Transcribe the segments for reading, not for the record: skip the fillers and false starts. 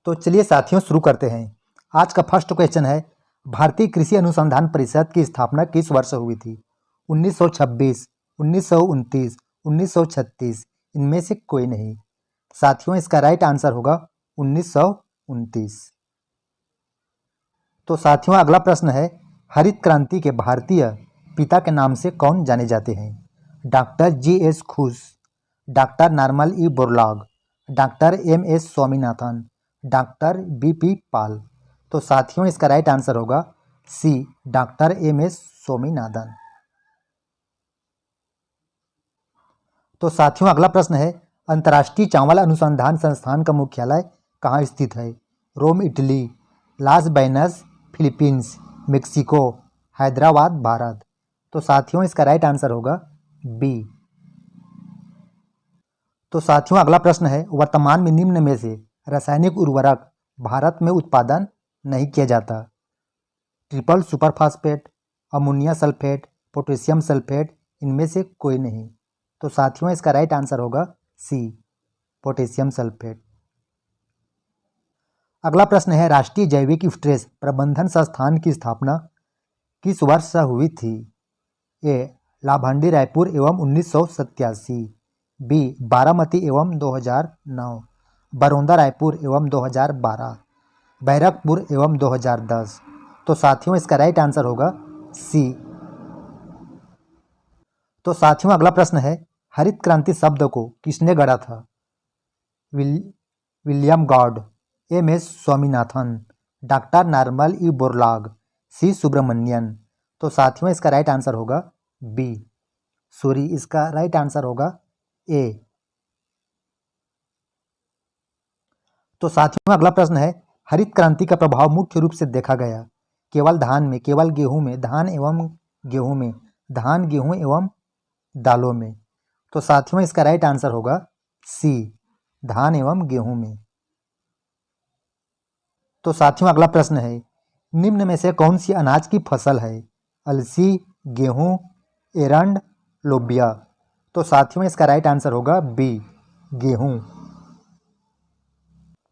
तो चलिए साथियों शुरू करते हैं। आज का फर्स्ट क्वेश्चन है, भारतीय कृषि अनुसंधान परिषद की स्थापना किस वर्ष हुई थी? 1926, 1929, 1936, इनमें से कोई नहीं। साथियों इसका राइट आंसर होगा 1929। तो साथियों अगला प्रश्न है, हरित क्रांति के भारतीय पिता के नाम से कौन जाने जाते हैं? Doctor G S. Khush, doctor Norman E. Borlaug, doctor M S. Swaminathan, doctor B P. Pal. तो साथियों इसका राइट आंसर होगा सी, डॉक्टर एम.एस. स्वामीनाथन। तो साथियों अगला प्रश्न है, अंतर्राष्ट्रीय चावल अनुसंधान संस्थान का मुख्यालय कहाँ स्थित है? Rome Italy, Las Vegas Philippines, Mexico, Hyderabad Bharat. तो साथियों इसका राइट आंसर होगा बी। तो साथियों अगला प्रश्न है, वर्तमान में निम्न में से रासायनिक उर्वरक भारत में उत्पादन नहीं किया जाता? Triple superphosphate, ammonia sulphate, potassium sulphate, इनमें से कोई नहीं। तो साथियों इसका राइट आंसर होगा सी, पोटेशियम सल्फेट। अगला प्रश्न है, राष्ट्रीय जैविक स्ट्रेस प्रबंधन संस्थान की स्थापना किस वर्ष हुई थी? ए लाभांडी रायपुर एवं 1987, बी बारामती एवं 2009, बरौंदा रायपुर एवं 2012, बैरकपुर एवं 2010। तो साथियों इसका राइट आंसर होगा सी। तो साथियों अगला प्रश्न है, हरित क्रांति शब्द को किसने गढ़ा था? William Gaud, MS. Swaminathan, doctor Norman E. Borlaug, C Subramanian. तो साथियों इसका राइट आंसर होगा बी, सॉरी इसका राइट आंसर होगा ए। तो साथियों अगला प्रश्न है, हरित क्रांति का प्रभाव मुख्य रूप से देखा गया केवल धान में, केवल गेहूं में, धान एवं गेहूं में, धान गेहूं एवं दालों में। तो साथियों इसका राइट आंसर होगा सी, धान एवं गेहूं में। तो साथियों अगला प्रश्न है, निम्न में से कौन सी अनाज की फसल है? अलसी, गेहूं, एरंड, लोबिया। तो साथियों इसका राइट आंसर होगा बी, गेहूं।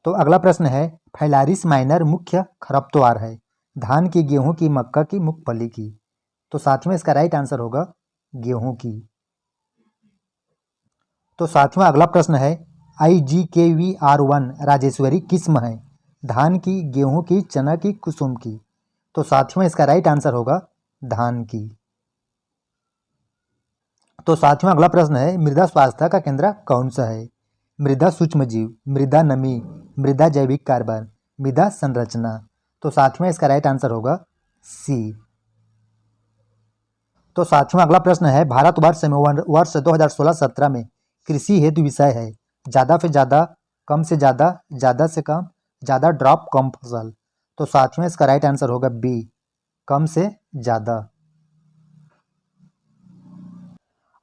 तो अगला प्रश्न है, फाइलारिस माइनर मुख्य खरपतवार है? धान की, गेहूं की, मक्का की, मूंगफली की। तो साथियों इसका राइट आंसर होगा गेहूं की। तो साथियों अगला प्रश्न है, IGKVR1 राजेश्वरी किस्म है? धान की, गेहूं की, चना की, कुसुम की। तो साथियों इसका राइट आंसर होगा धान की। तो साथियों अगला प्रश्न है, मृदा स्वास्थ्य का केंद्र कौन सा है? मृदा सूक्ष्मजीव, मृदा नमी, मृदा जैविक कार्बन, मृदा संरचना। तो साथियों इसका राइट आंसर होगा सी। तो साथियों अगला प्रश्न है, भारतवर्ष में वर्ष 2016-17 में कृषि हेतु विषय है? ज़्यादा से ज़्यादा, कम से ज़्यादा, ज़्यादा से कम, ज़्यादा ड्रॉप कम फसल। तो साथियों इसका राइट आंसर होगा बी, कम से ज़्यादा।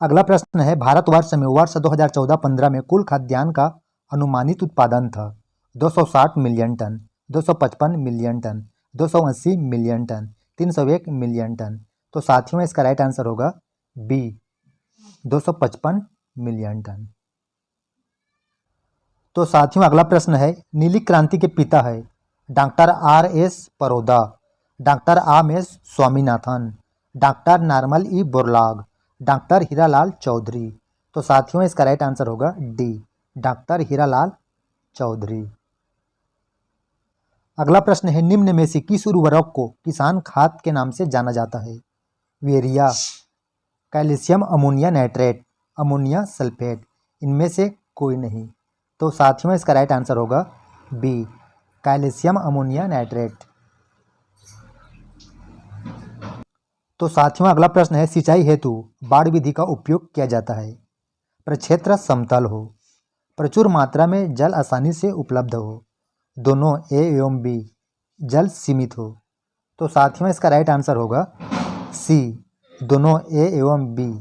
अगला प्रश्न है, भारतवर्ष में वर्ष 2014-15 में कुल खाद्यान्न का अनुमानित उत्पादन था? 260 million ton, 255 million ton, 280 million ton, 301 million ton. तो साथियों इसका राइट आंसर होगा बी, 255 मिलियन टन। तो साथियों अगला प्रश्न है, नीली क्रांति के पिता है? Doctor R.S. Paroda, doctor MS. Swaminathan, doctor Norman E. Borlaug, doctor Hiralal Chaudhary. तो साथियों इसका राइट आंसर होगा डी, डॉक्टर हीरालाल चौधरी। अगला प्रश्न है, निम्न में से किस उर्वरक को किसान खाद के नाम से जाना जाता है? Urea, calcium ammonia nitrate, ammonia sulphate, इनमें से कोई नहीं। तो साथियों इसका राइट आंसर होगा बी, कैल्शियम अमोनिया नाइट्रेट। तो साथियों अगला प्रश्न है, सिंचाई हेतु बाड़ विधि का उपयोग किया जाता है? प्रक्षेत्र समतल हो, प्रचुर मात्रा में जल आसानी से उपलब्ध हो, दोनों ए एवं बी, जल सीमित हो। तो साथियों इसका राइट आंसर होगा सी, दोनों ए एवं बी।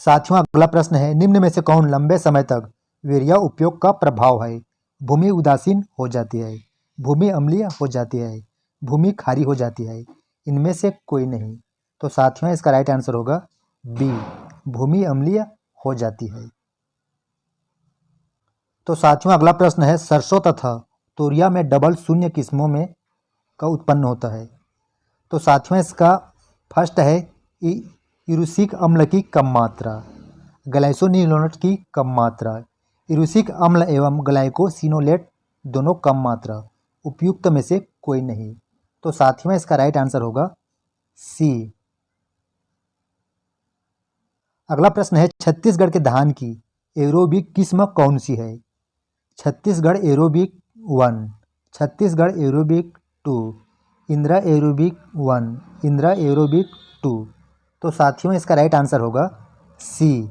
साथियों अगला प्रश्न है, निम्न में से कौन लंबे समय तक यूरिया उपयोग का प्रभाव है? भूमि उदासीन हो जाती है, भूमि अम्लीय हो जाती है, भूमि खारी हो जाती है, इनमें से कोई नहीं। तो साथियों इसका राइट आंसर होगा बी, भूमि अम्लीय हो जाती है। तो साथियों अगला प्रश्न है, सरसों तथा तोरिया में डबल शून्य किस्मों में का उत्पन्न होता है। तो साथियों इसका फर्स्ट है यूरिसिक अम्ल की कम मात्रा, ग्लाइसोनिलोनेट की कम मात्रा, यूरिसिक अम्ल एवं ग्लाइकोसिनोलेट दोनों कम मात्रा, उपयुक्त में से कोई नहीं। तो साथियों इसका राइट आंसर होगा सी। अगला प्रश्न है, छत्तीसगढ़ के धान की एरोबिक किस्म कौन सी है? Chhattisgarh aerobic 1, Chhattisgarh aerobic 2, Indira aerobic 1, Indira aerobic 2। तो साथियों इसका राइट आंसर होगा सी।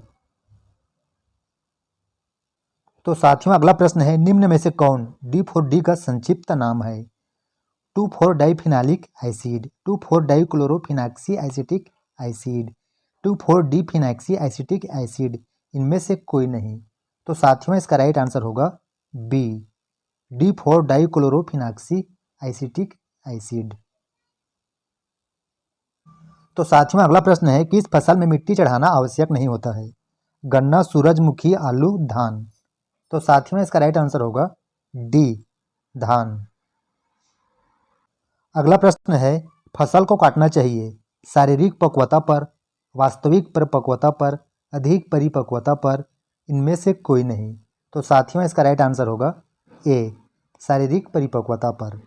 तो साथियों अगला प्रश्न है, निम्न में से कौन D4D का संक्षिप्त नाम है? 2,4-डाइफिनाइलिक एसिड, 2,4-डाइक्लोरोफिनॉक्सी एसिटिक एसिड, 2,4-डीफिनॉक्सी एसिटिक एसिड, इनमें से कोई नहीं। तो साथियों इसका राइट आंसर होगा बी, D4-डाइक्लोरोफिनॉक्सी एसिटिक एसिड। तो साथियों अगला प्रश्न है, किस फसल में मिट्टी चढ़ाना आवश्यक नहीं होता है? गन्ना, सूरजमुखी, आलू, धान। तो साथियों इसका राइट आंसर होगा डी, धान। अगला प्रश्न है, फसल को काटना चाहिए शारीरिक परिपक्वता पर, वास्तविक परिपक्वता पर, अधिक परिपक्वता पर, इनमें से कोई नहीं। तो साथियों इसका राइट आंसर होगा ए, शारीरिक परिपक्वता पर।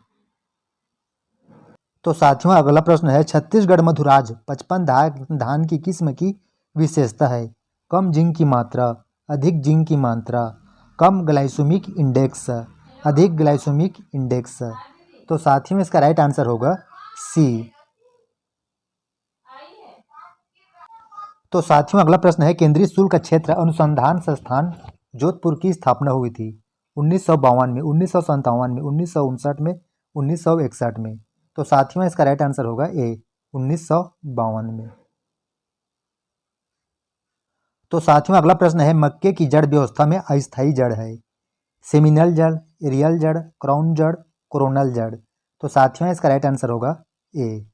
तो साथियों अगला प्रश्न है, छत्तीसगढ़ मधुराज 55 धान की किस्म की विशेषता है? कम जिंक की मात्रा, अधिक जिंक की मात्रा, कम ग्लाइसेमिक इंडेक्स, अधिक ग्लाइसेमिक इंडेक्स। तो साथियों इसका राइट आंसर होगा सी। तो साथियों अगला प्रश्न है, केंद्रीय शुल्क क्षेत्र अनुसंधान संस्थान जोधपुर की स्थापना हुई थी? 1952 में, 1957 में, 1959 में, 1961 में। तो साथियों इसका राइट आंसर होगा ए, 1952 में। तो साथियों अगला प्रश्न है, मक्के की जड़ व्यवस्था में अस्थायी जड़ है? सेमिनल जड़, एरियल जड़, क्राउन जड़, कोरोनल जड़। तो साथियों इसका राइट आंसर होगा ए।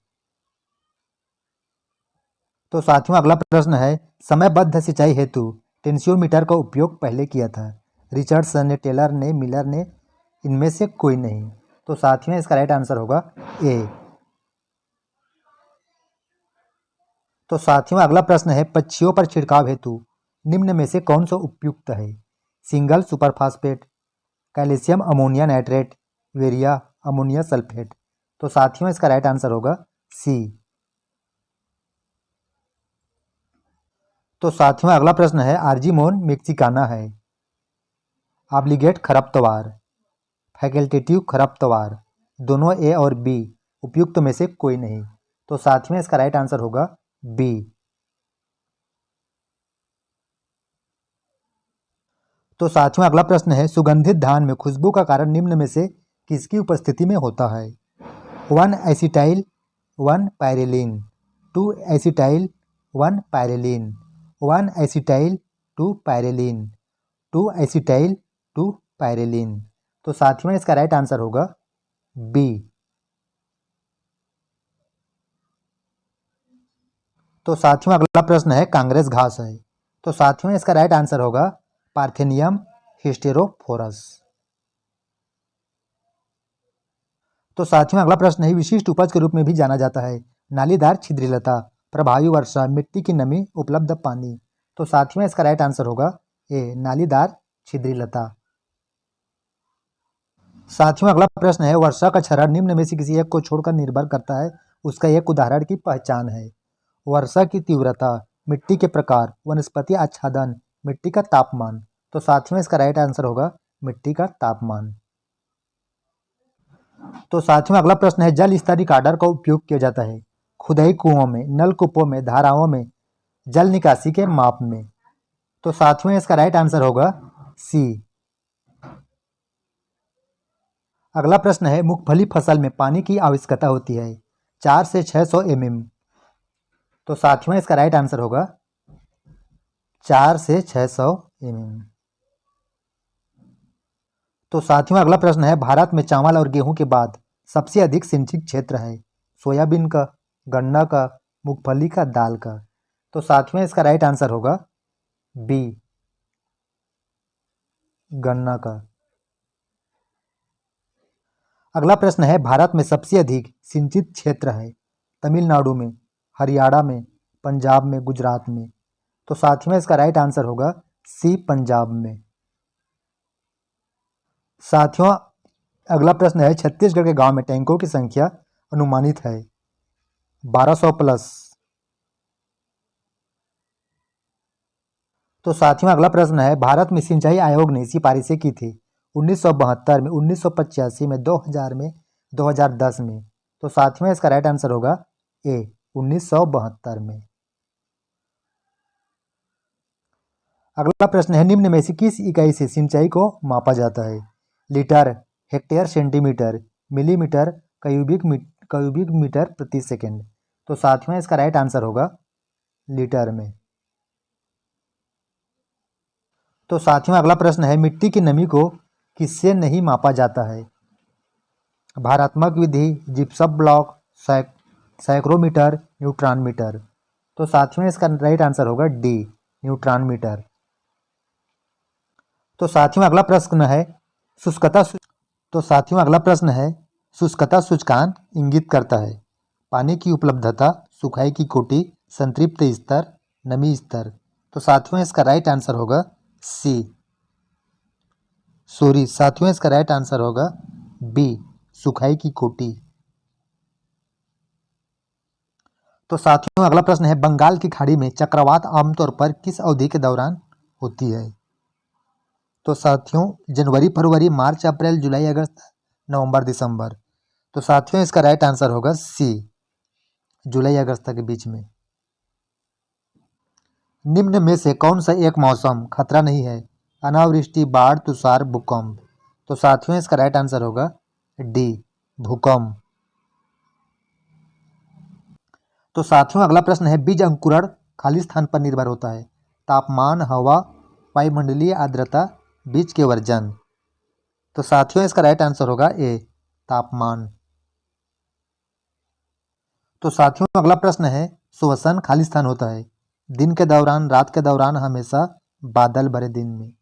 तो साथियों अगला प्रश्न है, समयबद्ध सिंचाई हेतु टेंसियोमीटर का उपयोग पहले किया था? रिचर्डसन ने, टेलर ने, मिलर ने, इनमें से कोई नहीं। तो साथियों इसका राइट आंसर होगा ए। तो साथियों अगला प्रश्न है, पक्षियों पर छिड़काव हेतु निम्न में से कौन सा उपयुक्त है? Single superphosphate, calcium ammonia nitrate, urea, ammonia sulphate. तो साथियों इसका राइट आंसर होगा सी। तो साथियों अगला प्रश्न है, आर्जीमोन मेक्सिकाना है ऑब्लिगेट खरपतवार, फैकल्टेटिव खरपतवार, दोनों ए और बी, उपयुक्त में से कोई नहीं। तो साथियों इसका राइट आंसर होगा बी। तो साथियों अगला प्रश्न है, सुगंधित धान में खुशबू का कारण निम्न में से किसकी उपस्थिति में होता है? 1 एसिटाइल 1 पायरेलिन, 2 एसिटाइल 1 पायरेलिन, 1 एसिटाइल 2 पायरेलिन, 2 एसिटाइल 2 पायरेलिन। तो साथियों इसका राइट आंसर होगा बी। तो साथियों अगला प्रश्न है, कांग्रेस घास है? तो साथियों इसका राइट आंसर होगा पार्थेनियम हिस्टेरोफोरस। तो साथियों अगला प्रश्न है, विशिष्ट उपज के रूप में भी जाना जाता है नालीदार छिद्रिलता, प्रभावी वर्षा, मिट्टी की नमी, उपलब्ध पानी। तो साथियों इसका राइट आंसर होगा ए, नालीदार छिद्रिलता। साथियों अगला प्रश्न है, वर्षा का क्षरण निम्न में से किसी एक को छोड़कर निर्भर करता है, उसका एक उदाहरण की पहचान है? वर्षा की तीव्रता, मिट्टी के प्रकार, वनस्पति आच्छादन, मिट्टी का तापमान। तो साथियों इसका राइट आंसर होगा मिट्टी का तापमान। तो साथियों अगला प्रश्न है, जल स्तर रिकॉर्डर का उपयोग किया जाता है खुदाई कुओं में, नलकूपों में, धाराओं में, जल निकासी के माप में। तो साथियों इसका राइट आंसर होगा सी। अगला प्रश्न है, मूंगफली फसल में पानी की आवश्यकता होती है 4 से 600 mm। तो साथियों इसका राइट आंसर होगा 4 से 600 mm। तो साथियों अगला प्रश्न है, भारत में चावल और गेहूं के बाद सबसे अधिक सिंचित क्षेत्र है? सोयाबीन का, गन्ना का, मूंगफली का, दाल का। तो साथियों इसका राइट आंसर होगा बी गन्ना का। अगला प्रश्न है, भारत में सबसे अधिक सिंचित क्षेत्र है तमिलनाडु में, हरियाणा में, पंजाब में, गुजरात में। तो साथियों इसका राइट आंसर होगा सी, पंजाब में। साथियों अगला प्रश्न है, छत्तीसगढ़ के गांव में टैंकों की संख्या अनुमानित है 1200 प्लस। तो साथियों अगला प्रश्न है, भारत में सिंचाई आयोग ने सिफारिशें की थी 1972 में, 1985 में, 2000 में, 2010 में। तो साथियों इसका राइट आंसर होगा ए, 1972 में। अगला प्रश्न है, निम्न में से किस इकाई से सिंचाई को मापा जाता है? Litre, hectare, centimetre, millimetre, cubic metre प्रति सेकंड। तो साथियों इसका राइट आंसर होगा लीटर में। तो साथियों अगला प्रश्न है, मिट्टी की नमी को किससे नहीं मापा जाता है? भारात्मक विधि, gypsum block, psychrometer, neutron meter. तो साथियों इसका राइट आंसर होगा डी, न्यूट्रॉन मीटर। तो साथियों अगला प्रश्न है, शुष्कता सूचकांक इंगित करता है पानी की उपलब्धता, सुखाई की कोटि, संतृप्त स्तर, नमी स्तर। तो साथियों इसका राइट आंसर होगा साथियों इसका राइट आंसर होगा बी, सुखाई की कोटि। तो साथियों अगला प्रश्न है, बंगाल की खाड़ी में चक्रवात आमतौर पर किस अवधि के दौरान होती है? तो साथियों जनवरी, फरवरी, मार्च, अप्रैल, जुलाई, अगस्त, नवंबर, दिसंबर। तो साथियों इसका राइट आंसर होगा सी, जुलाई अगस्त के बीच में। निम्न में से कौन सा एक मौसम खतरा नहीं है? अनावृष्टि, बाढ़, तुषार, भूकंप। तो साथियों इसका राइट आंसर होगा डी, भूकंप। तो साथियों अगला प्रश्न है, बीज अंकुरण खाली स्थान पर निर्भर होता है तापमान, हवा, वायुमंडलीय आर्द्रता, बीज के वर्जन। तो साथियों इसका राइट आंसर होगा ए, तापमान। तो साथियों अगला प्रश्न है, श्वसन खाली स्थान होता है दिन के दौरान, रात के दौरान, हमेशा, बादल भरे दिन में।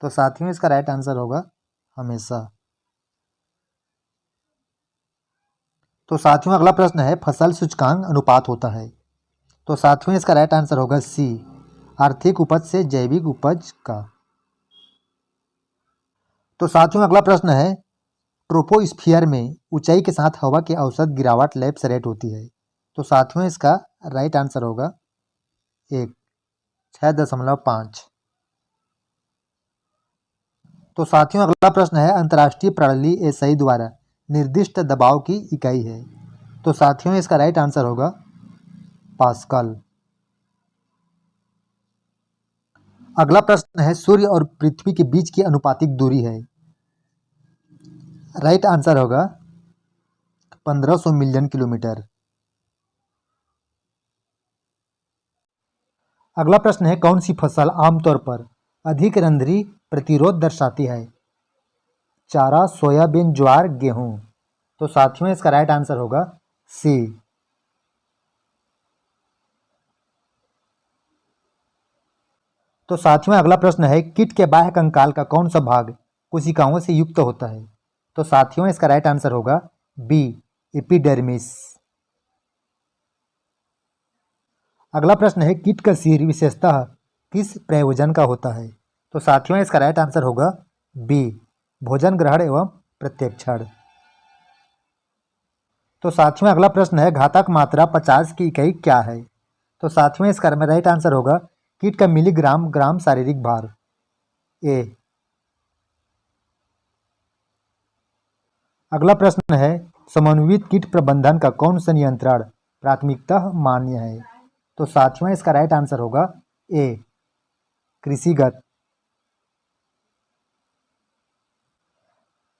तो साथियों इसका राइट आंसर होगा हमेशा। तो साथियों अगला प्रश्न है, फसल सूचकांक अनुपात होता है। तो साथियों इसका राइट आंसर होगा सी, आर्थिक उपज से जैविक उपज का। तो साथियों अगला प्रश्न है, ट्रोपोस्फियर में ऊंचाई के साथ हवा की औसत गिरावट लैप्स रेट होती है। तो साथियों इसका राइट आंसर होगा 6.5। तो साथियों अगला प्रश्न है, अंतर्राष्ट्रीय प्रणाली एसआई द्वारा निर्दिष्ट दबाव की इकाई है। तो साथियों इसका राइट आंसर होगा पास्कल। अगला प्रश्न है, सूर्य और पृथ्वी के बीच की अनुपातिक दूरी है। राइट आंसर होगा 1500 मिलियन किलोमीटर। अगला प्रश्न है, कौन सी फसल आमतौर पर अधिक रंध्री प्रतिरोध दर्शाती है? चारा, सोयाबीन, ज्वार, गेहूं। तो साथियों इसका राइट आंसर होगा सी। तो साथियों अगला प्रश्न है, कीट के बाह्य कंकाल का कौन सा भाग कोशिकाओं से युक्त होता है? तो साथियों इसका राइट आंसर होगा बी, एपिडर्मिस। अगला प्रश्न है, कीट का सिर विशेषतः किस प्रयोजन का होता है? तो साथियों इसका राइट आंसर होगा बी, भोजन ग्रहण एवं प्रत्यक्षण। तो साथियों अगला प्रश्न है, घातक मात्रा 50 की इकाई क्या है? तो साथियों इसका राइट आंसर होगा कीट का मिलीग्राम ग्राम शारीरिक भार, ए। अगला प्रश्न है, समन्वित कीट प्रबंधन का कौन सा नियंत्रण प्राथमिकता मान्य है? तो साथियों इसका राइट आंसर होगा ए, कृषिगत।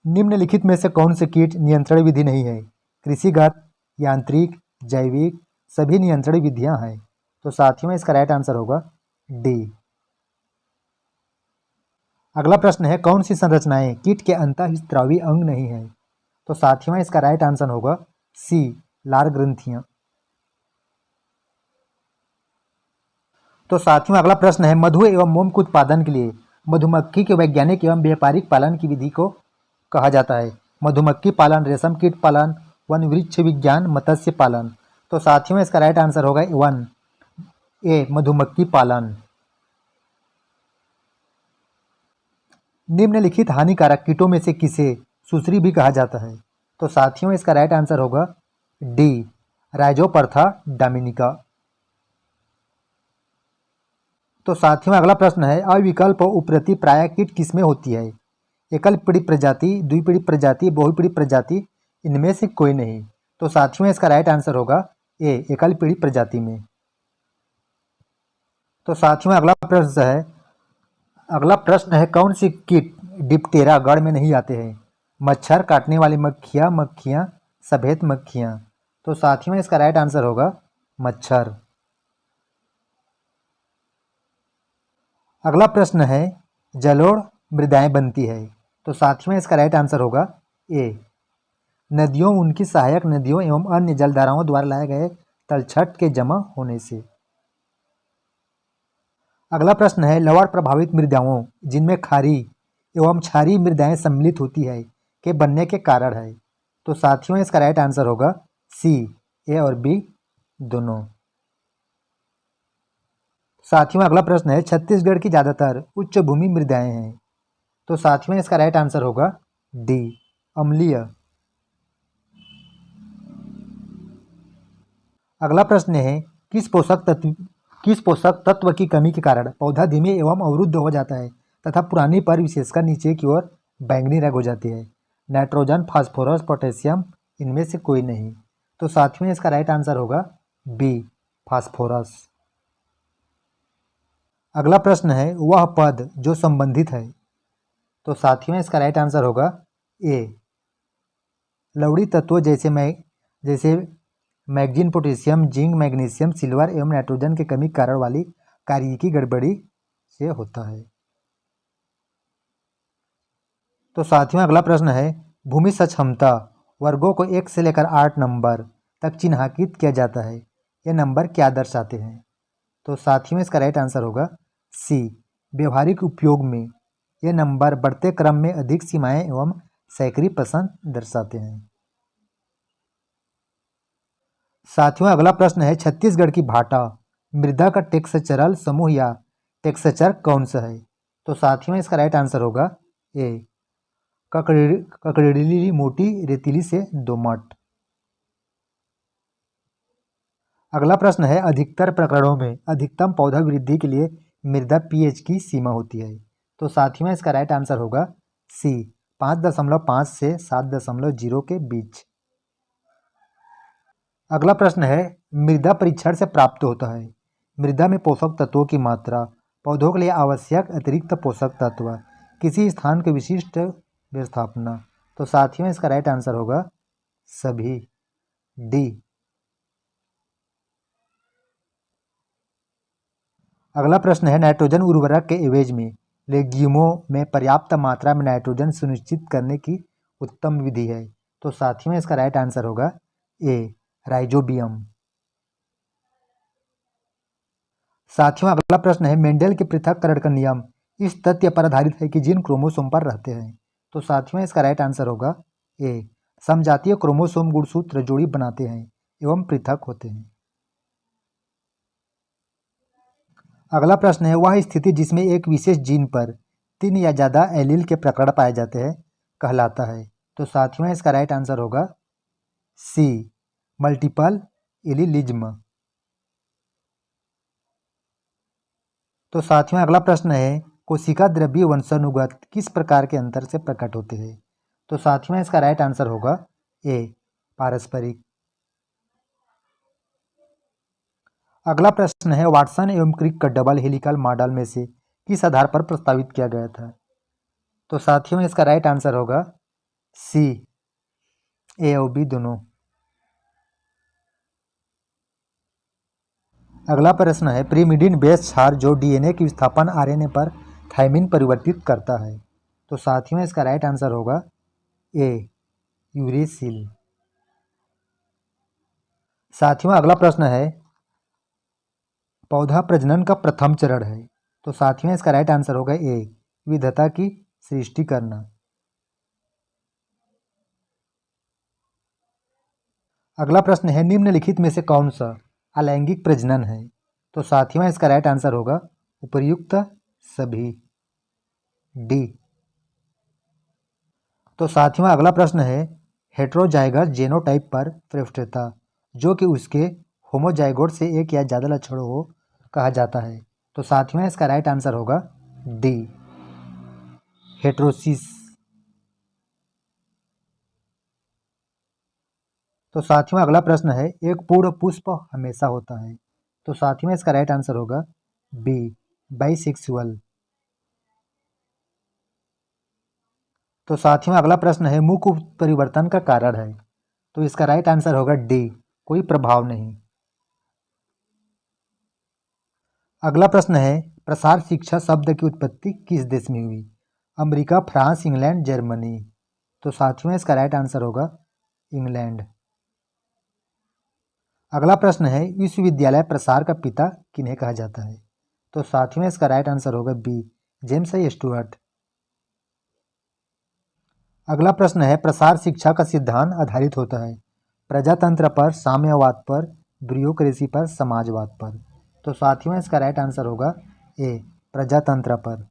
निम्नलिखित में से कौन से कीट नियंत्रण विधि नहीं है? कृषिगत, यांत्रिक, जैविक, सभी नियंत्रण विधियां हैं। तो साथियों इसका राइट आंसर होगा डी। अगला प्रश्न है, कौन सी संरचनाएं कीट के अंतःस्त्रावी अंग नहीं है? तो साथियों इसका राइट आंसर होगा सी, लार ग्रंथियां। तो साथियों अगला प्रश्न है, मधु एवं मोम के उत्पादन के लिए मधुमक्खी के वैज्ञानिक एवं व्यापारिक पालन की विधि को कहा जाता है? मधुमक्खी पालन, रेशम कीट पालन, वन वृक्ष विज्ञान, मत्स्य पालन। तो साथियों इसका राइट आंसर होगा वन ए, मधुमक्खी पालन। निम्नलिखित हानिकारक कीटों में से किसे सुसरी भी कहा जाता है? तो साथियों इसका राइट आंसर होगा डी, राइजोपरथा डोमिनिका। तो साथियों अगला प्रश्न है, अविकल्प उपरति प्राय कीट किसमें होती है? एकल पीढ़ी प्रजाति, द्विपीढ़ी प्रजाति, बहुपीढ़ी प्रजाति, इनमें से कोई नहीं। तो साथियों इसका राइट आंसर होगा ए, एकल पीढ़ी प्रजाति में। तो साथियों अगला प्रश्न है, कौन सी कीट डिप्टेरा गढ़ में नहीं आते हैं? मच्छर, काटने वाली मक्खियाँ, सफेद मक्खियाँ। तो साथियों इसका राइट आंसर होगा मच्छर। अगला प्रश्न है, जलोढ़ मृदाएं बनती है। तो साथियों इसका राइट आंसर होगा ए, नदियों, उनकी सहायक नदियों एवं अन्य जलधाराओं द्वारा लाए गए तलछट के जमा होने से। अगला प्रश्न है, लवण प्रभावित मृदाओं जिनमें खारी एवं क्षारीय मृदाएं सम्मिलित होती है के बनने के कारण है। तो साथियों इसका राइट आंसर होगा सी, ए और बी दोनों। साथियों अगला प्रश्न है, छत्तीसगढ़ की ज़्यादातर उच्च भूमि मृदाएं हैं। तो साथियों इसका राइट आंसर होगा डी, अम्लीय। अगला प्रश्न है, किस पोषक तत्व की कमी के कारण पौधा धीमे एवं अवरुद्ध हो जाता है तथा पुरानी पर विशेषकर नीचे की ओर बैंगनी रंग हो जाती है? नाइट्रोजन, फास्फोरस, पोटेशियम, इनमें से कोई नहीं। तो साथियों इसका राइट आंसर होगा बी, फास्फोरस। अगला प्रश्न है, वह पद जो संबंधित है। तो साथियों इसका राइट आंसर होगा ए, लवणीय तत्वों जैसे manganese, potassium, zinc, magnesium, silver एवं नाइट्रोजन की कमी कारण वाली कार्य की गड़बड़ी से होता है। तो साथियों अगला प्रश्न है, भूमि सक्षमता वर्गों को 1 से लेकर 8 नंबर तक चिन्हांकित किया जाता है। ये नंबर क्या दर्शाते हैं? तो साथियों इसका राइट आंसर होगा सी, व्यवहारिक उपयोग में ये नंबर बढ़ते क्रम में अधिक सीमाएं एवं सैकड़ी पसंद दर्शाते हैं। साथियों अगला प्रश्न है, छत्तीसगढ़ की भाटा मृदा का टेक्सचरल समूह या टेक्सचर कौन सा है? तो साथियों इसका राइट आंसर होगा ए, ककड़ीली मोटी रेतीली से दोमट। अगला प्रश्न है, अधिकतर प्रकरणों में अधिकतम पौधा वृद्धि के लिए मृदा पीएच की सीमा होती है। तो साथियों इसका राइट आंसर होगा सी, 5.5 से 7.0 के बीच। अगला प्रश्न है, मृदा परीक्षण से प्राप्त होता है मृदा में पोषक तत्वों की मात्रा, पौधों के लिए आवश्यक अतिरिक्त पोषक तत्व, किसी स्थान के विशिष्ट व्यवस्थापना। तो साथियों इसका राइट आंसर होगा सभी, डी। अगला प्रश्न है, नाइट्रोजन उर्वरक के एवज में लेग्यूमों में पर्याप्त मात्रा में नाइट्रोजन सुनिश्चित करने की उत्तम विधि है। तो साथियों इसका राइट आंसर होगा ए, राइजोबियम। साथियों अगला प्रश्न है, मेंडल के पृथक्करण का नियम इस तथ्य पर आधारित है कि जिन क्रोमोसोम पर रहते हैं। तो साथियों इसका राइट आंसर होगा ए, समजातीय क्रोमोसोम गुणसूत्र जोड़ी बनाते हैं एवं पृथक होते हैं। अगला प्रश्न है, वह स्थिति जिसमें एक विशेष जीन पर 3 या ज़्यादा एलील के प्रकरण पाए जाते हैं कहलाता है। तो साथियों इसका राइट आंसर होगा सी, मल्टीपल एलीलिज्म। तो साथियों अगला प्रश्न है, कोशिका द्रव्य वंशानुगत किस प्रकार के अंतर से प्रकट होते हैं? तो साथियों इसका राइट आंसर होगा ए, पारस्परिक। अगला प्रश्न है, वाटसन एवं क्रिक का डबल हेलिकल मॉडल में से किस आधार पर प्रस्तावित किया गया था? तो साथियों इसका राइट आंसर होगा सी, ए और बी दोनों। अगला प्रश्न है, प्रिमिडिन बेस क्षार जो डीएनए की विस्थापन आरएनए पर थायमिन परिवर्तित करता है। तो साथियों इसका राइट आंसर होगा ए, यूरेसिल। साथियों अगला प्रश्न है, पौधा प्रजनन का प्रथम चरण है? तो साथियों इसका राइट आंसर होगा ए, विविधता की सृष्टि करना। अगला प्रश्न है, निम्नलिखित में से कौन सा अलैंगिक प्रजनन है? तो साथियों इसका राइट आंसर होगा उपर्युक्त सभी, डी। तो साथियों अगला प्रश्न है, हेट्रोजाइगस जेनोटाइप पर प्रविष्टता जो कि उसके होमोजाइगोट से एक या ज़्यादा लक्षण हो कहा जाता है। तो साथियों इसका राइट आंसर होगा डी, हेट्रोसिस। तो साथियों अगला प्रश्न है, एक पूर्ण पुष्प हमेशा होता है? तो साथियों इसका राइट आंसर होगा बी, बाइसेक्सुअल। तो साथियों अगला प्रश्न है, मुख परिवर्तन का कारण है? तो इसका राइट आंसर होगा डी, कोई प्रभाव नहीं। अगला प्रश्न है, प्रसार शिक्षा शब्द की उत्पत्ति किस देश में हुई? America, France, England, Germany. तो साथियों इसका राइट आंसर होगा इंग्लैंड। अगला प्रश्न है, विश्वविद्यालय प्रसार का पिता किन्हें कहा जाता है? तो साथियों इसका राइट आंसर होगा बी, जेम्स स्टुअर्ट। अगला प्रश्न है, प्रसार शिक्षा का सिद्धांत आधारित होता है प्रजातंत्र पर, साम्यवाद पर, ब्यूरोक्रेसी पर, समाजवाद पर। तो साथियों इसका राइट आंसर होगा ए, प्रजातंत्र पर।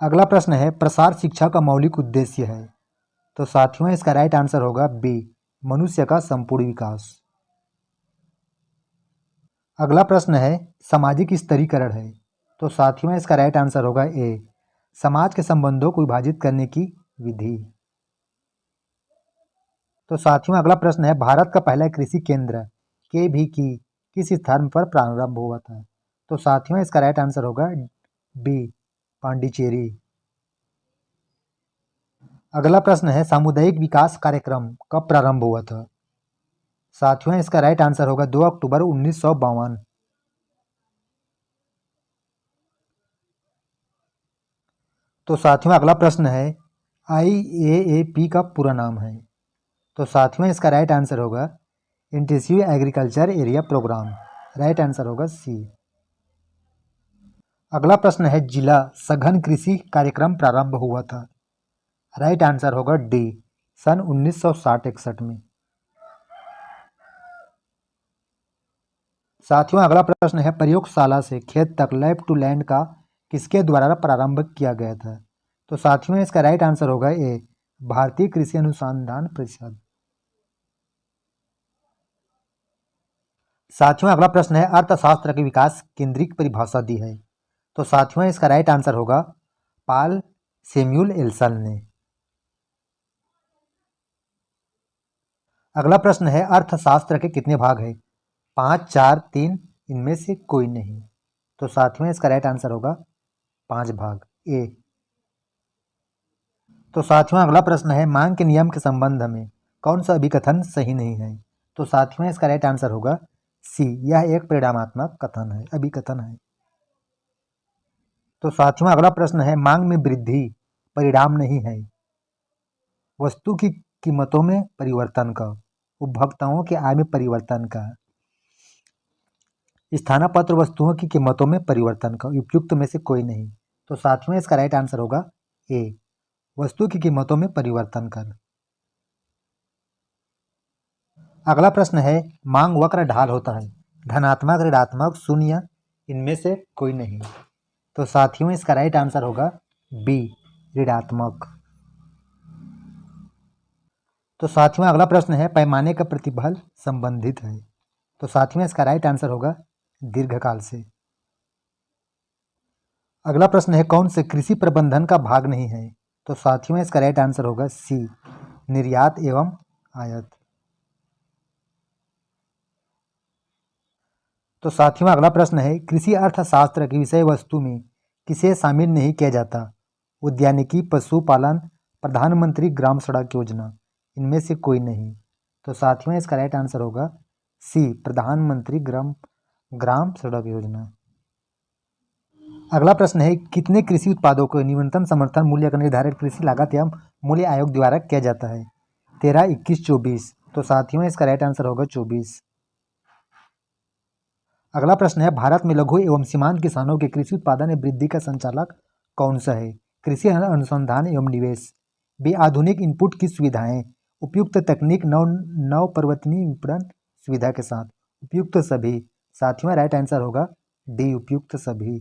अगला प्रश्न है, प्रसार शिक्षा का मौलिक उद्देश्य है? तो साथियों इसका राइट आंसर होगा बी, मनुष्य का संपूर्ण विकास। अगला प्रश्न है, सामाजिक स्तरीकरण है? तो साथियों इसका राइट आंसर होगा ए, समाज के संबंधों को विभाजित करने की विधि। तो साथियों अगला प्रश्न है, भारत का पहला कृषि केंद्र के भी की किस स्थान पर प्रारंभ हुआ था? तो साथियों इसका राइट आंसर होगा बी, पांडिचेरी। अगला प्रश्न है, सामुदायिक विकास कार्यक्रम कब प्रारंभ हुआ था? साथियों इसका राइट आंसर होगा 2 अक्टूबर 1952। तो साथियों अगला प्रश्न है, IAAP का पूरा नाम है? तो साथियों इसका राइट आंसर होगा intensive agriculture area programme, right answer होगा सी। अगला प्रश्न है, जिला सघन कृषि कार्यक्रम प्रारंभ हुआ था? राइट आंसर होगा डी, सन 1960-61 में। साथियों अगला प्रश्न है, प्रयोगशाला से खेत तक लैब टू लैंड का किसके द्वारा प्रारंभ किया गया था? तो साथियों इसका राइट आंसर होगा ए, भारतीय कृषि अनुसंधान परिषद। साथियों अगला प्रश्न है, अर्थशास्त्र के विकास केंद्र की परिभाषा दी है? तो साथियों इसका राइट आंसर होगा पाल सैमुअल एल्सन ने। अगला प्रश्न है, अर्थशास्त्र के कितने भाग हैं? 5, 4, 3, इनमें से कोई नहीं। तो साथियों इसका राइट आंसर होगा 5 भाग, ए। तो साथियों अगला प्रश्न है, मांग के नियम के संबंध में कौन सा अभिकथन सही नहीं है? तो साथियों इसका राइट आंसर होगा सी, यह एक परिणामात्मक कथन है, अभिकथन है। तो साथियों अगला प्रश्न है, मांग में वृद्धि परिणाम नहीं है वस्तु की कीमतों में परिवर्तन का, उपभोक्ताओं की आय में परिवर्तन का, स्थानापन्न वस्तुओं की कीमतों में परिवर्तन का, उपयुक्त में से कोई नहीं। तो साथियों इसका राइट आंसर होगा ए, वस्तु की कीमतों में परिवर्तन कर। अगला प्रश्न है, मांग वक्र ढाल होता है धनात्मक, ऋणात्मक, शून्य, इनमें से कोई नहीं। तो साथियों इसका राइट आंसर होगा बी, ऋणात्मक। तो साथियों अगला प्रश्न है, पैमाने का प्रतिफल संबंधित है? तो साथियों इसका राइट आंसर होगा दीर्घकाल से। अगला प्रश्न है, कौन से कृषि प्रबंधन का भाग नहीं है? तो साथियों इसका राइट आंसर होगा सी, निर्यात एवं आयात। तो साथियों अगला प्रश्न है, कृषि अर्थशास्त्र की विषय वस्तु में किसे शामिल नहीं किया जाता? उद्यानिकी, पशुपालन, प्रधानमंत्री ग्राम सड़क योजना, इनमें से कोई नहीं। तो साथियों इसका राइट आंसर होगा सी, प्रधानमंत्री ग्राम सड़क योजना। अगला प्रश्न है, कितने कृषि उत्पादों को न्यूनतम समर्थन मूल्य का निर्धारण कृषि लागत एवं मूल्य आयोग द्वारा किया जाता है? 13, 21, 24। तो साथियों इसका राइट आंसर होगा 24। अगला प्रश्न है, भारत में लघु एवं सीमांत किसानों के कृषि उत्पादन में वृद्धि का संचालक कौन सा है? कृषि अनुसंधान एवं निवेश। बी, आधुनिक इनपुट की सुविधाएं, उपयुक्त तकनीक, नव परिवर्तनीय विपणन सुविधा के साथ, उपयुक्त सभी। साथियों, राइट आंसर होगा डी, उपयुक्त सभी।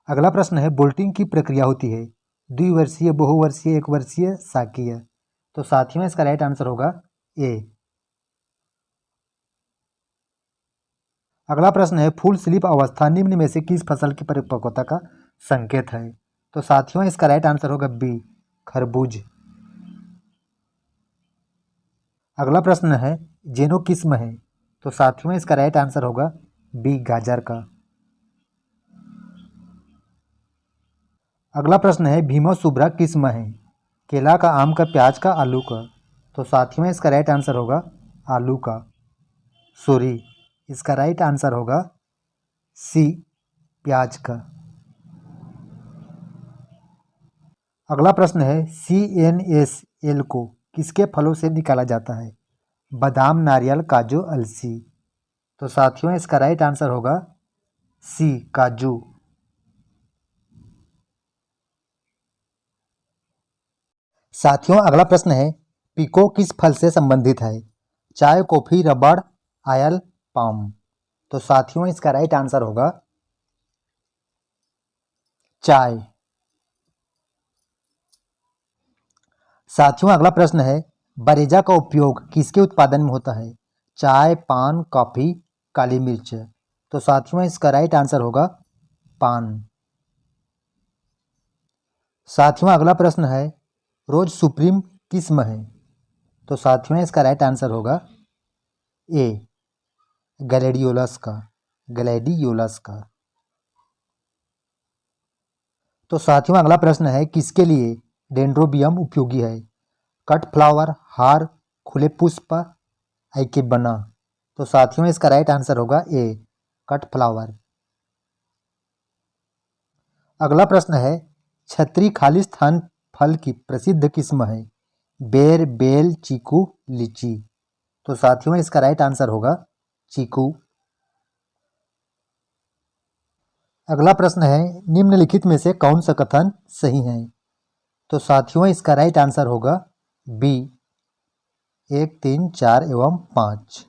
अगला प्रश्न है, बोल्टिंग की प्रक्रिया होती है द्विवर्षीय, बहुवर्षीय, एक वर्षीय, साकीय। तो साथियों, इसका राइट आंसर होगा ए। अगला प्रश्न है, फूल स्लिप अवस्था निम्न में से किस फसल की परिपक्वता का संकेत है? तो साथियों, इसका राइट आंसर होगा बी, खरबूज। अगला प्रश्न है, जेनो किस्म है? तो साथियों, इसका राइट आंसर होगा बी, गाजर का। अगला प्रश्न है, भीमो सुब्रा किस्म है? केला का, आम का, प्याज का, आलू का। तो साथियों, इसका राइट आंसर होगा आलू का, सॉरी, इसका राइट आंसर होगा सी, प्याज का। अगला प्रश्न है, CNSL को किसके फलों से निकाला जाता है? बादाम, नारियल, काजू, अलसी। तो साथियों, इसका राइट आंसर होगा सी, काजू। साथियों, अगला प्रश्न है, पीको किस फल से संबंधित है? चाय, कॉफी, रबड़, आयल, पाम। तो साथियों, इसका राइट आंसर होगा चाय। साथियों, अगला प्रश्न है, बरेजा का उपयोग किसके उत्पादन में होता है? चाय, पान, कॉफी, काली मिर्च। तो साथियों, इसका राइट आंसर होगा पान। साथियों, अगला प्रश्न है, रोज सुप्रीम किस्म है? तो साथियों, इसका राइट आंसर होगा ए, ग्लैडियोलस का, ग्लैडियोलस का। तो साथियों, अगला प्रश्न है, किसके लिए डेंड्रोबियम उपयोगी है? कट फ्लावर, हार, खुले पुष्प, आइके बना। तो साथियों, इसका राइट आंसर होगा ए, कट फ्लावर। अगला प्रश्न है, छतरी खालिस्तान फल की प्रसिद्ध किस्म है? बेर, बेल, चीकू, लीची। तो साथियों, इसका राइट आंसर होगा चीकू। अगला प्रश्न है, निम्नलिखित में से कौन सा कथन सही है? तो साथियों, इसका राइट आंसर होगा बी, 1, 3, 4 एवं 5।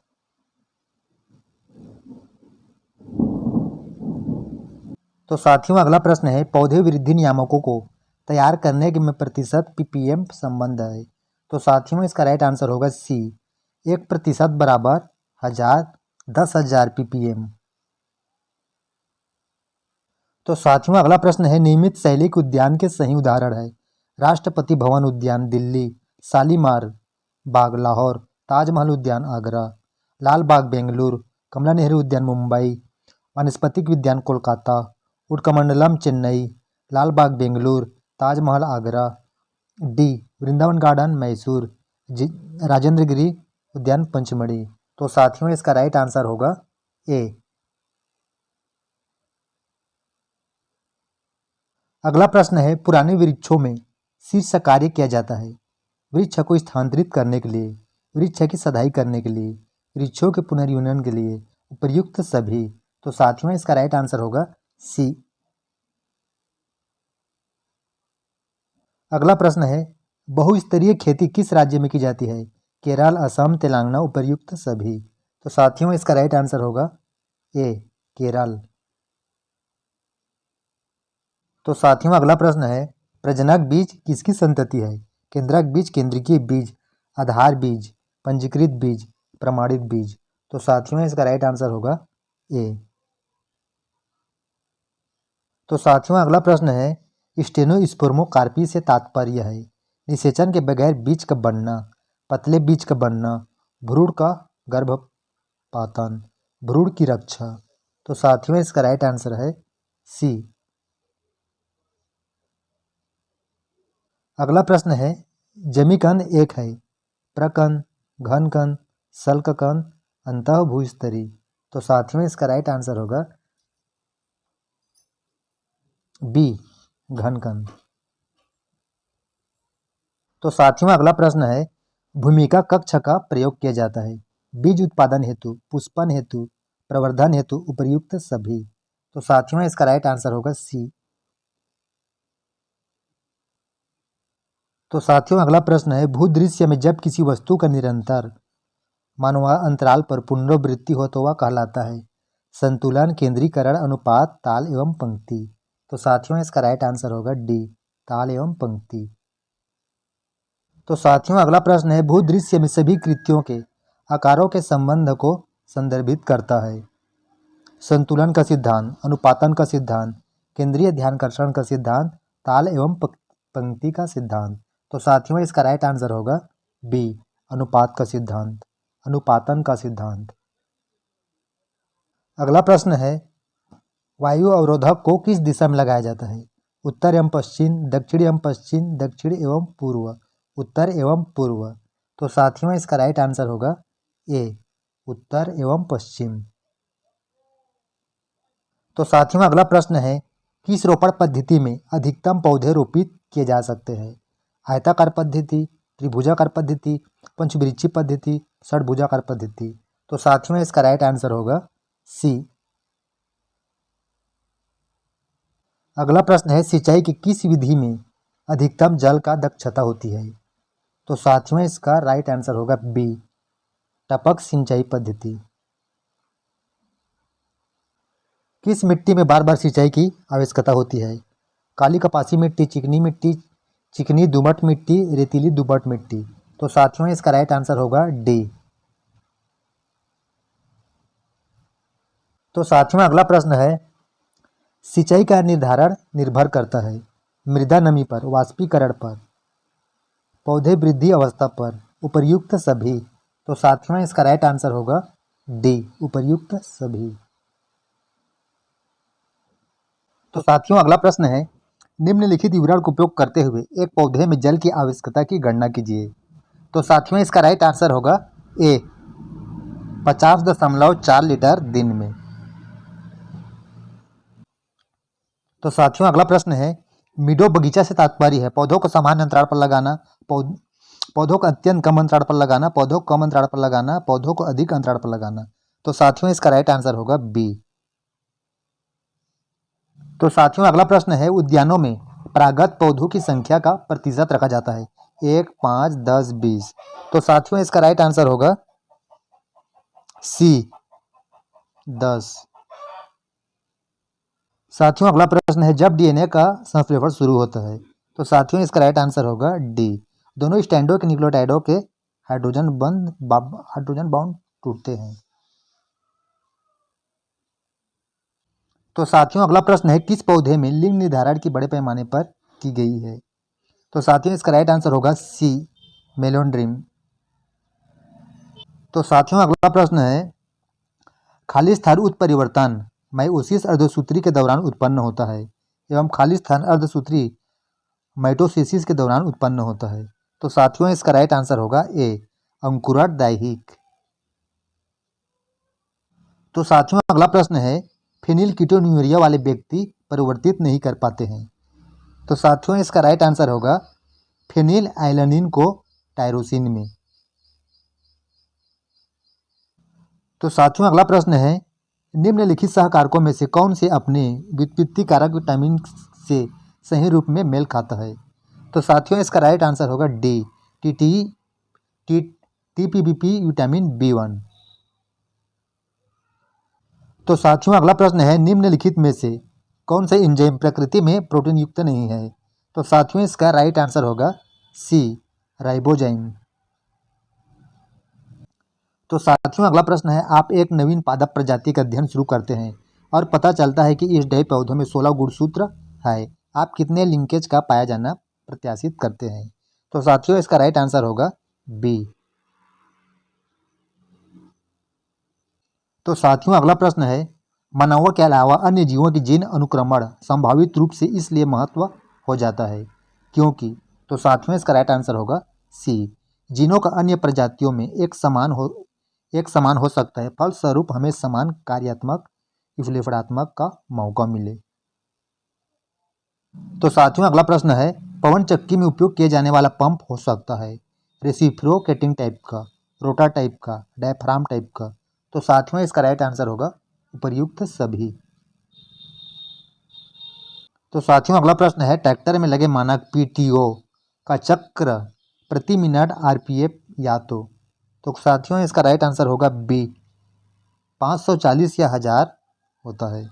तो साथियों, अगला प्रश्न है, पौधे वृद्धि नियामकों को तैयार करने के में प्रतिशत ppm संबंध है? तो साथियों, इसका राइट आंसर होगा सी, 1% बराबर 1000, 10,000 ppm। तो साथियों, अगला प्रश्न है, नियमित शैली के उद्यान के सही उदाहरण है? राष्ट्रपति भवन उद्यान दिल्ली, शालीमार बाग लाहौर, ताजमहल उद्यान आगरा, लाल बाग बेंगलुरु, कमला नेहरू उद्यान मुंबई, वानस्पतिक उद्यान कोलकाता, उडकमंडलम चेन्नई, लाल बाग बेंगलुरु, ताजमहल आगरा। डी, वृंदावन गार्डन मैसूर, राजेंद्र गिरी उद्यान पंचमढ़ी। तो साथियों, इसका राइट आंसर होगा ए। अगला प्रश्न है, पुराने वृक्षों में शीर्ष कार्य किया जाता है? वृक्ष को स्थानांतरित करने के लिए, वृक्ष की सदाई करने के लिए, वृक्षों के पुनर्युन्नयन के लिए, उपयुक्त सभी। तो साथियों, इसका राइट आंसर होगा सी। अगला प्रश्न है, बहुस्तरीय खेती किस राज्य में की जाती है? केरल, असम, तेलंगाना, उपयुक्त सभी। तो साथियों, इसका राइट आंसर होगा ए, केरल। तो साथियों, अगला प्रश्न है, प्रजनक बीज किसकी संतति है? केंद्रक बीज, केंद्रीय बीज, आधार बीज, पंजीकृत बीज, प्रमाणित बीज। तो साथियों, इसका राइट आंसर होगा ए। तो साथियों, अगला प्रश्न है, स्टेनोस्पर्मो कार्पी से तात्पर्य है? निषेचन के बगैर बीज का बनना, पतले बीज का बनना, भ्रूण का गर्भपातन, भ्रूण की रक्षा। तो साथियों, इसका राइट आंसर है सी। अगला प्रश्न है, जमीकण एक है? प्रकण, घनकण, शल्ककण, अंतःभूस्तरी। तो साथियों, इसका राइट आंसर होगा बी, घनकण। तो साथियों, अगला प्रश्न है, भूमिका कक्ष का प्रयोग किया जाता है? बीज उत्पादन हेतु, पुष्पन हेतु, प्रवर्धन हेतु उपर्युक्त सभी। तो साथियों इसका राइट आंसर होगा सी। तो साथियों अगला प्रश्न है, भूदृश्य में जब किसी वस्तु का निरंतर मानवा अंतराल पर पुनरावृत्ति हो तो वह कहलाता है संतुलन, केंद्रीकरण, अनुपात, ताल एवं पंक्ति। तो साथियों इसका राइट आंसर होगा डी, ताल एवं पंक्ति। तो साथियों अगला प्रश्न है, भूदृश्य में सभी कृतियों के आकारों के संबंध को संदर्भित करता है संतुलन का सिद्धांत, अनुपातन का सिद्धांत, केंद्रीय ध्यानाकर्षण का सिद्धांत, ताल एवं पंक्ति का सिद्धांत। तो साथियों इसका राइट आंसर होगा बी, अनुपात का सिद्धांत, अनुपातन का सिद्धांत। अगला प्रश्न है, वायु अवरोधक को किस दिशा में लगाया जाता है उत्तर एवं पश्चिम, दक्षिण एवं पश्चिम, दक्षिण एवं पूर्व, उत्तर एवं पूर्व। तो साथियों इसका राइट आंसर होगा ए, उत्तर एवं पश्चिम। तो साथियों अगला प्रश्न है, किस रोपण पद्धति में अधिकतम पौधे रोपित किए जा सकते हैं आयताकार पद्धति, त्रिभुजाकार पद्धति, पंचवृक्षीय पद्धति, षटभुजाकार पद्धति। तो साथियों इसका राइट आंसर होगा सी। अगला प्रश्न है, सिंचाई की किस विधि में अधिकतम जल का दक्षता होती है। तो साथियों इसका राइट आंसर होगा बी, टपक सिंचाई पद्धति। किस मिट्टी में बार बार सिंचाई की आवश्यकता होती है काली कपासी मिट्टी, चिकनी दोमट मिट्टी, रेतीली दोमट मिट्टी। तो साथियों इसका राइट आंसर होगा डी। तो साथियों अगला प्रश्न है, सिंचाई का निर्धारण निर्भर करता है मृदा नमी पर, वाष्पीकरण पर, पौधे वृद्धि अवस्था पर, उपर्युक्त सभी। तो साथियों इसका राइट आंसर होगा डी, उपर्युक्त सभी। तो साथियों अगला प्रश्न है, निम्नलिखित विवरण का उपयोग करते हुए एक पौधे में जल की आवश्यकता की गणना कीजिए। तो साथियों इसका राइट आंसर होगा ए, 50.4 लीटर दिन में। तो साथियों अगला प्रश्न है, मीडो बगीचा से तात्पर्य है पौधों को समान अंतराल पर लगाना, पौधों को अत्यंत कम अंतराल पर लगाना, पौधों को कम अंतराल पर लगाना, पौधों को अधिक अंतराल पर लगाना। तो साथियों इसका राइट आंसर होगा बी। तो साथियों अगला प्रश्न है, उद्यानों में परागत पौधों की संख्या का प्रतिशत रखा जाता है 1, 5, 10, 20। तो साथियों इसका राइट आंसर होगा सी, 10। साथियों अगला प्रश्न है, जब डीएनए का संश्लेषण शुरू होता है। तो साथियों इसका राइट आंसर होगा डी, दोनों स्टैंडों के न्यूक्लियोटाइडों के हाइड्रोजन बाउंड टूटते हैं। तो साथियों अगला प्रश्न है, किस पौधे में लिंग निर्धारण की बड़े पैमाने पर की गई है। तो साथियों इसका राइट आंसर होगा सी, मेलोड्रिम। तो साथियों अगला प्रश्न है, खाली स्थान उत्परिवर्तन माइओसिस अर्धसूत्री के दौरान उत्पन्न होता है एवं खाली स्थान अर्धसूत्री माइटोसिस के दौरान उत्पन्न होता है। तो साथियों इसका राइट आंसर होगा ए, अंकुरण दैहिक। तो साथियों अगला प्रश्न है, फिनिल कीटोन्यूरिया वाले व्यक्ति परिवर्तित नहीं कर पाते हैं। तो साथियों इसका राइट आंसर होगा फिनिल एलानिन को टायरोसिन में। तो साथियों अगला प्रश्न है, निम्नलिखित सहकारकों में से कौन से अपने व्युत्पत्ति कारक विटामिन से सही रूप में मेल खाता है। तो साथियों इसका राइट आंसर होगा डी, टीपीबीपी विटामिन B1। तो साथियों अगला प्रश्न है, निम्नलिखित में से कौन सा एंजाइम प्रकृति में प्रोटीन युक्त नहीं है। तो साथियों इसका राइट आंसर होगा सी, राइबोजाइम। तो साथियों अगला प्रश्न है, आप एक नवीन पादप प्रजाति का अध्ययन शुरू करते हैं और पता चलता है कि इस ढाई पौधों में 16 गुणसूत्र है। आप कितने लिंकेज का पाया जाना प्रत्याशित करते हैं। तो साथियों इसका राइट आंसर होगा बी। तो साथियों अगला प्रश्न है, मानवों के अलावा अन्य जीवों की जीन अनुक्रमण संभावित रूप से इसलिए महत्व हो जाता है क्योंकि। तो साथियों इसका राइट आंसर होगा सी, जीनों का अन्य प्रजातियों में एक समान हो सकता है, फलस्वरूप हमें समान कार्यात्मक विश्लेषणात्मक का मौका मिले। तो साथियों अगला प्रश्न है, पवन चक्की में उपयोग किए जाने वाला पंप हो सकता है रेसिप्रोकेटिंग टाइप का, रोटर टाइप का, डायफ्राम टाइप का। तो साथियों इसका राइट आंसर होगा उपर्युक्त सभी। तो साथियों अगला प्रश्न है, ट्रैक्टर में लगे मानक पीटीओ का चक्र प्रति मिनट आरपीएफ या तो साथियों इसका राइट आंसर होगा बी 540 या 1000 होता है।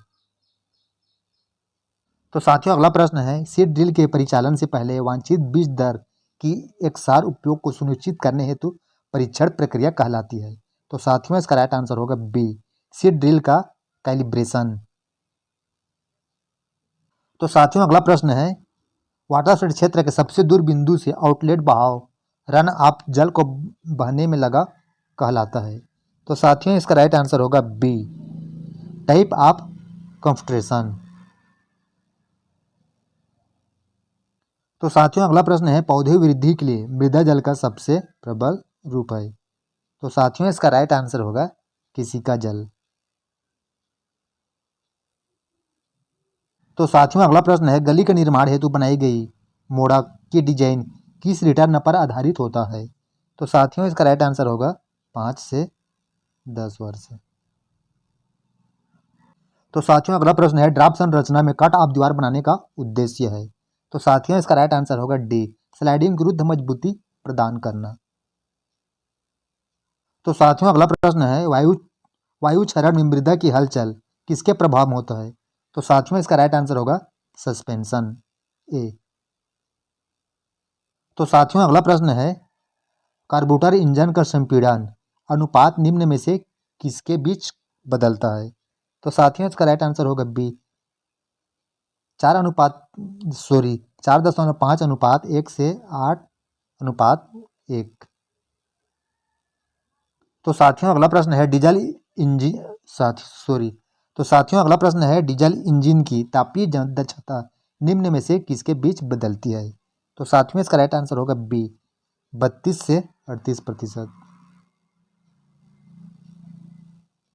तो साथियों अगला प्रश्न है, सीड ड्रिल के परिचालन से पहले वांछित बीज दर की एकसार उपयोग को सुनिश्चित करने हेतु परीक्षण प्रक्रिया कहलाती है। तो साथियों इसका राइट आंसर होगा बी सीड ड्रिल का कैलिब्रेशन। तो साथियों अगला प्रश्न है, वाटरशेड क्षेत्र के सबसे दूर बिंदु से आउटलेट बहाव रन ऑफ जल को बहने में लगा कहलाता है। तो साथियों इसका राइट आंसर होगा बी टाइप ऑफ कंफर्टेशन। तो साथियों अगला प्रश्न है, पौधे वृद्धि के लिए मृदा जल का सबसे प्रबल रूप है। तो साथियों इसका राइट आंसर होगा केशिका जल। तो साथियों अगला प्रश्न है, गली के निर्माण हेतु बनाई गई मोड़ा की डिजाइन किस रिटर्न पर आधारित होता है। तो साथियों इसका राइट आंसर होगा 5 से 10 वर्ष। तो साथियों अगला प्रश्न है, ड्राफ्ट संरचना में कट ऑफ दीवार बनाने का उद्देश्य है। तो साथियों इसका राइट आंसर होगा डी स्लाइडिंग विरुद्ध मजबूती प्रदान करना। तो साथियों अगला प्रश्न है, वायु क्षरण में मृदा की हलचल किसके प्रभाव में होता है। तो साथियों इसका राइट आंसर होगा सस्पेंशन ए। तो साथियों अगला प्रश्न है, कार्बोरेटर इंजन का संपीड़न अनुपात निम्न में से किसके बीच बदलता है। तो साथियों इसका राइट आंसर होगा बी 4.5:1 से 8:1। तो साथियों अगला प्रश्न है, अगला प्रश्न है, डीजल इंजन की तापीय दक्षता निम्न में से किसके बीच बदलती है। तो साथियों इसका राइट आंसर होगा बी 32 से 38%।